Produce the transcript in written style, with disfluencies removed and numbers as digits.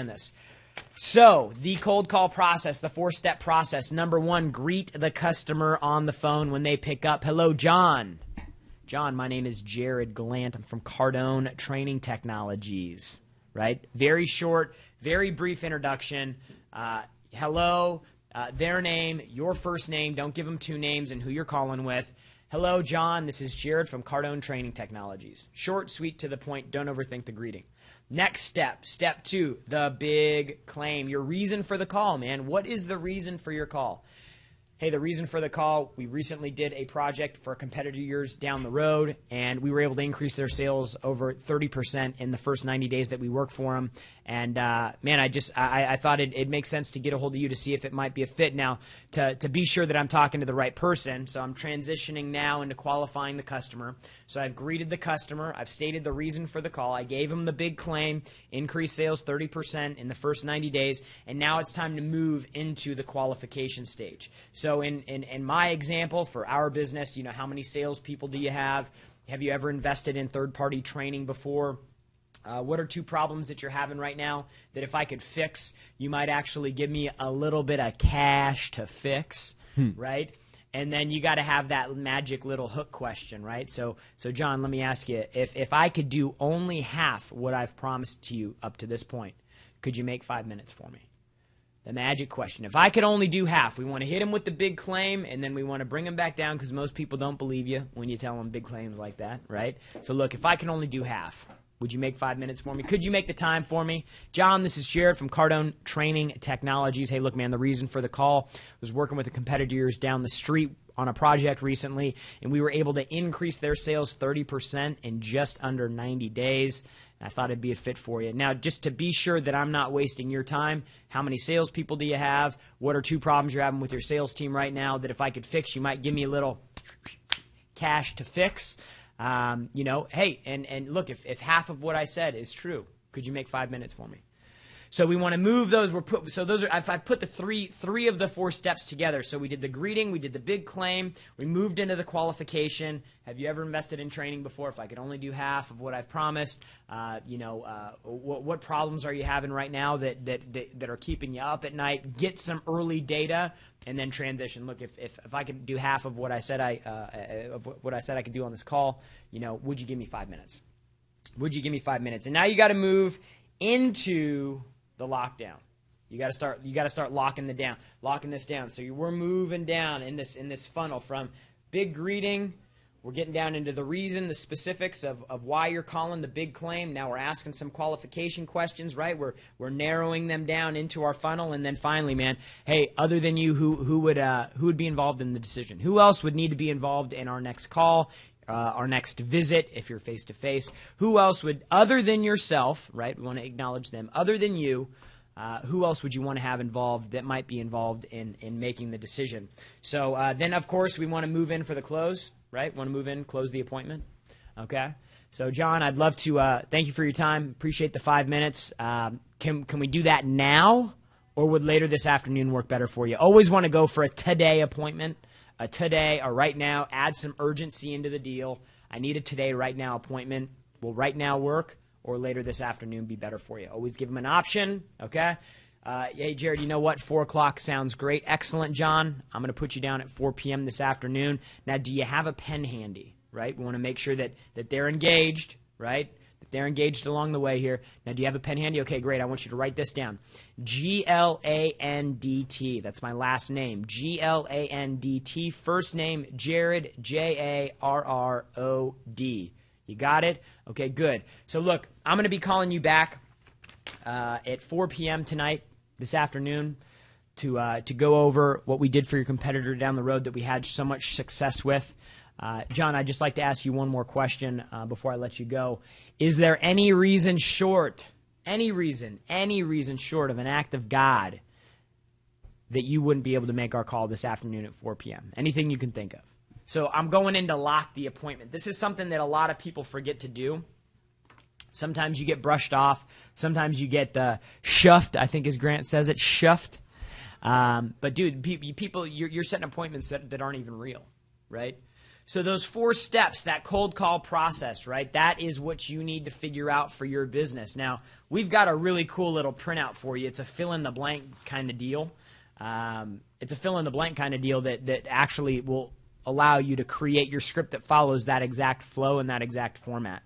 understand this. So the cold call process, the 4-step process. Number 1, greet the customer on the phone when they pick up. Hello, John. John, my name is Jared Glant. I'm from Cardone Training Technologies, right? Very short, very brief introduction. Hello, their name, your first name. Don't give them 2 names and who you're calling with. Hello, John. This is Jared from Cardone Training Technologies. Short, sweet, to the point. Don't overthink the greeting. Next step, step 2, the big claim. Your reason for the call, man. What is the reason for your call? Hey, the reason for the call, we recently did a project for a competitor of yours down the road, and we were able to increase their sales over 30% in the first 90 days that we worked for them. And, man, I thought it makes sense to get a hold of you to see if it might be a fit. Now, to be sure that I'm talking to the right person, so I'm transitioning now into qualifying the customer. So I've greeted the customer. I've stated the reason for the call. I gave them the big claim, increased sales 30% in the first 90 days, and now it's time to move into the qualification stage. So in my example, for our business, you know, how many salespeople do you have? Have you ever invested in third-party training before? What are 2 problems that you're having right now that if I could fix, you might actually give me a little bit of cash to fix, right? And then you got to have that magic little hook question, right? So John, let me ask you, if I could do only half what I've promised to you up to this point, could you make 5 minutes for me? The magic question. If I could only do half, we want to hit him with the big claim, and then we want to bring him back down because most people don't believe you when you tell them big claims like that, right? So look, if I can only do half, would you make 5 minutes for me? Could you make the time for me? John, this is Jared from Cardone Training Technologies. Hey, look, man, the reason for the call was working with a competitor of yours down the street on a project recently, and we were able to increase their sales 30% in just under 90 days. And I thought it'd be a fit for you. Now, just to be sure that I'm not wasting your time, how many salespeople do you have? What are 2 problems you're having with your sales team right now that if I could fix, you might give me a little cash to fix? You know, hey, and look, if half of what I said is true, could you make 5 minutes for me? So we want to move those. I've put the three of the 4 steps together. So we did the greeting, we did the big claim, we moved into the qualification. Have you ever invested in training before? If I could only do half of what I've promised, what problems are you having right now that are keeping you up at night? Get some early data, and then transition. Look, if I could do half of what I said I could do on this call, you know, would you give me 5 minutes? Would you give me 5 minutes? And now you got to move into the lockdown. You got to start locking this down. So we're moving down in this funnel from big greeting. We're getting down into the reason, the specifics of why you're calling the big claim. Now we're asking some qualification questions, right? We're narrowing them down into our funnel, and then finally, man, hey, other than you, who would be involved in the decision? Who else would need to be involved in our next call? Our next visit, if you're face-to-face. Who else would, other than yourself, right? We want to acknowledge them. Other than you, who else would you want to have involved that might be involved in making the decision? So then, of course, we want to move in for the close, right? Want to move in, close the appointment, okay? So, John, I'd love to thank you for your time. Appreciate the 5 minutes. Can we do that now, or would later this afternoon work better for you? Always want to go for a today appointment. A today or right now, add some urgency into the deal. I need a today, right now appointment. Will right now work, or later this afternoon be better for you? Always give them an option, okay? Hey, Jared, you know what? 4 o'clock sounds great. Excellent, John. I'm going to put you down at 4 p.m. this afternoon. Now, do you have a pen handy, right? We want to make sure that they're engaged, right? That they're engaged along the way here. Now, do you have a pen handy? Okay, great. I want you to write this down. Glandt. That's my last name. Glandt. First name, Jared, Jarrod. You got it? Okay, good. So, look, I'm going to be calling you back at 4 p.m. tonight, this afternoon, to go over what we did for your competitor down the road that we had so much success with. John, I'd just like to ask you one more question before I let you go. Is there any reason short of an act of God that you wouldn't be able to make our call this afternoon at 4 p.m.? Anything you can think of. So I'm going in to lock the appointment. This is something that a lot of people forget to do. Sometimes you get brushed off. Sometimes you get shuffed, I think as Grant says it, shuffed. But, dude, people, you're setting appointments that aren't even real, right? So those 4 steps, that cold call process, right? That is what you need to figure out for your business. Now, we've got a really cool little printout for you. It's a fill-in-the-blank kind of deal. It's a fill-in-the-blank kind of deal that actually will allow you to create your script that follows that exact flow and that exact format.